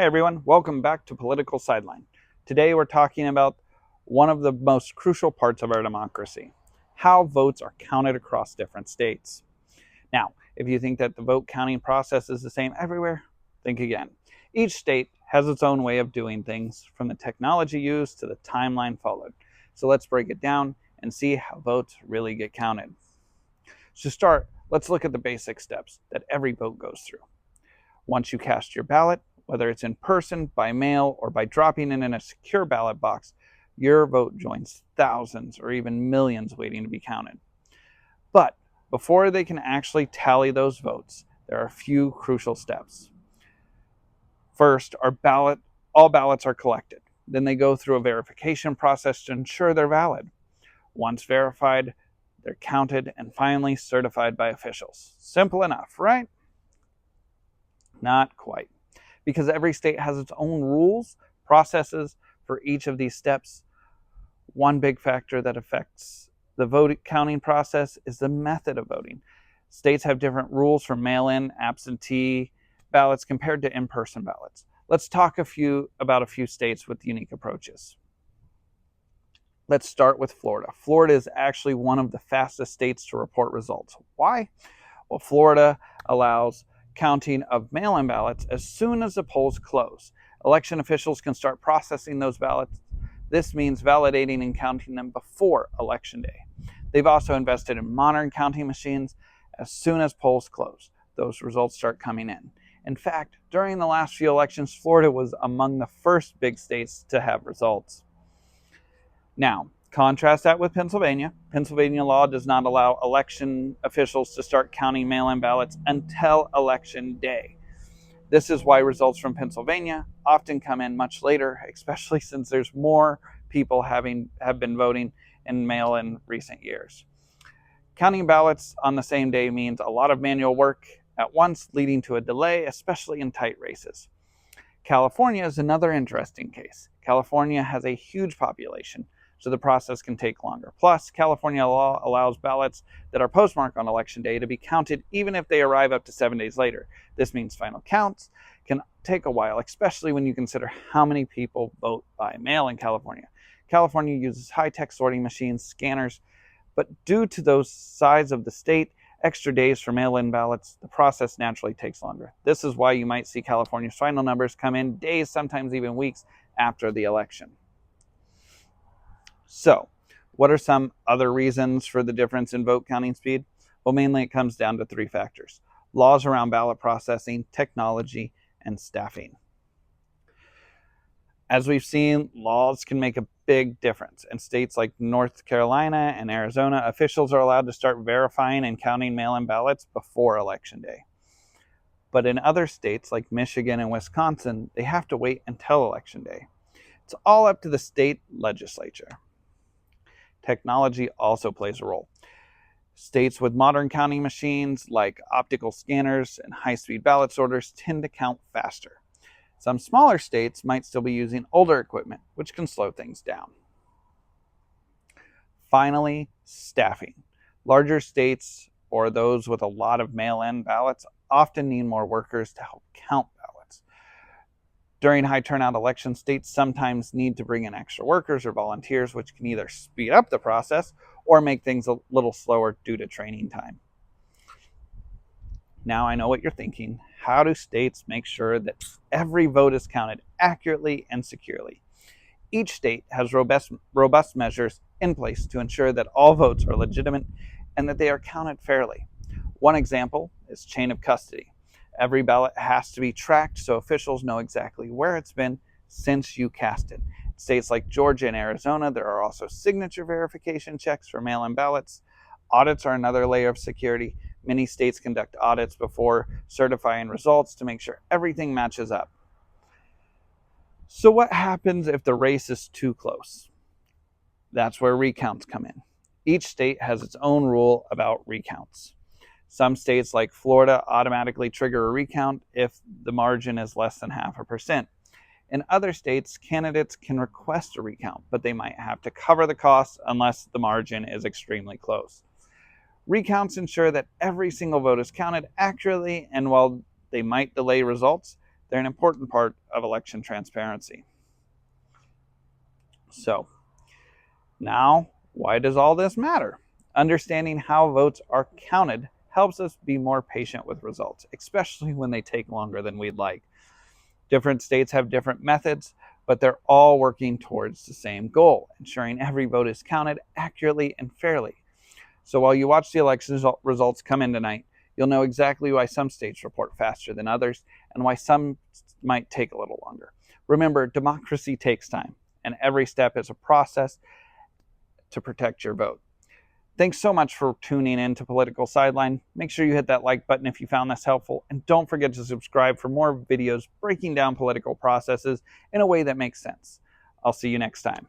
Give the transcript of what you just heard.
Hey everyone, welcome back to Political Sideline. Today we're talking about one of the most crucial parts of our democracy, how votes are counted across different states. Now, if you think that the vote counting process is the same everywhere, think again. Each state has its own way of doing things, from the technology used to the timeline followed. So let's break it down and see how votes really get counted. To start, let's look at the basic steps that every vote goes through. Once you cast your ballot, whether it's in person, by mail, or by dropping it in a secure ballot box, your vote joins thousands or even millions waiting to be counted. But before they can actually tally those votes, there are a few crucial steps. First, all ballots are collected. Then they go through a verification process to ensure they're valid. Once verified, they're counted and finally certified by officials. Simple enough, right? Not quite, because every state has its own rules, processes for each of these steps. One big factor that affects the vote counting process is the method of voting. States have different rules for mail-in, absentee ballots compared to in-person ballots. Let's talk about a few states with unique approaches. Let's start with Florida. Florida is actually one of the fastest states to report results. Why? Well, Florida allows counting of mail-in ballots as soon as the polls close. Election officials can start processing those ballots. This means validating and counting them before Election Day. They've also invested in modern counting machines. As soon as polls close, those results start coming in. In fact, during the last few elections, Florida was among the first big states to have results. Now, contrast that with Pennsylvania. Pennsylvania law does not allow election officials to start counting mail-in ballots until Election Day. This is why results from Pennsylvania often come in much later, especially since there's more people have been voting in mail in recent years. Counting ballots on the same day means a lot of manual work at once, leading to a delay, especially in tight races. California is another interesting case. California has a huge population, so the process can take longer. Plus, California law allows ballots that are postmarked on Election Day to be counted even if they arrive up to 7 days later. This means final counts can take a while, especially when you consider how many people vote by mail in California. California uses high-tech sorting machines, scanners, but due to those size of the state, extra days for mail-in ballots, the process naturally takes longer. This is why you might see California's final numbers come in days, sometimes even weeks after the election. So, what are some other reasons for the difference in vote counting speed? Well, mainly it comes down to three factors: laws around ballot processing, technology, and staffing. As we've seen, laws can make a big difference. In states like North Carolina and Arizona, officials are allowed to start verifying and counting mail-in ballots before Election Day. But in other states like Michigan and Wisconsin, they have to wait until Election Day. It's all up to the state legislature. Technology also plays a role. States with modern counting machines like optical scanners and high-speed ballot sorters tend to count faster. Some smaller states might still be using older equipment, which can slow things down. Finally, staffing. Larger states or those with a lot of mail-in ballots often need more workers to help count ballots. During high turnout elections, states sometimes need to bring in extra workers or volunteers, which can either speed up the process or make things a little slower due to training time. Now I know what you're thinking. How do states make sure that every vote is counted accurately and securely? Each state has robust measures in place to ensure that all votes are legitimate and that they are counted fairly. One example is chain of custody. Every ballot has to be tracked so officials know exactly where it's been since you cast it. In states like Georgia and Arizona, there are also signature verification checks for mail-in ballots. Audits are another layer of security. Many states conduct audits before certifying results to make sure everything matches up. So what happens if the race is too close? That's where recounts come in. Each state has its own rule about recounts. Some states like Florida automatically trigger a recount if the margin is less than 0.5%. In other states, candidates can request a recount, but they might have to cover the costs unless the margin is extremely close. Recounts ensure that every single vote is counted accurately, and while they might delay results, They're an important part of election transparency. So, now, why does all this matter? Understanding how votes are counted helps us be more patient with results, especially when they take longer than we'd like. Different states have different methods, but they're all working towards the same goal, ensuring every vote is counted accurately and fairly. So while you watch the election results come in tonight, you'll know exactly why some states report faster than others and why some might take a little longer. Remember, democracy takes time, and every step is a process to protect your vote. Thanks so much for tuning in to Political Sideline. Make sure you hit that like button if you found this helpful, and don't forget to subscribe for more videos breaking down political processes in a way that makes sense. I'll see you next time.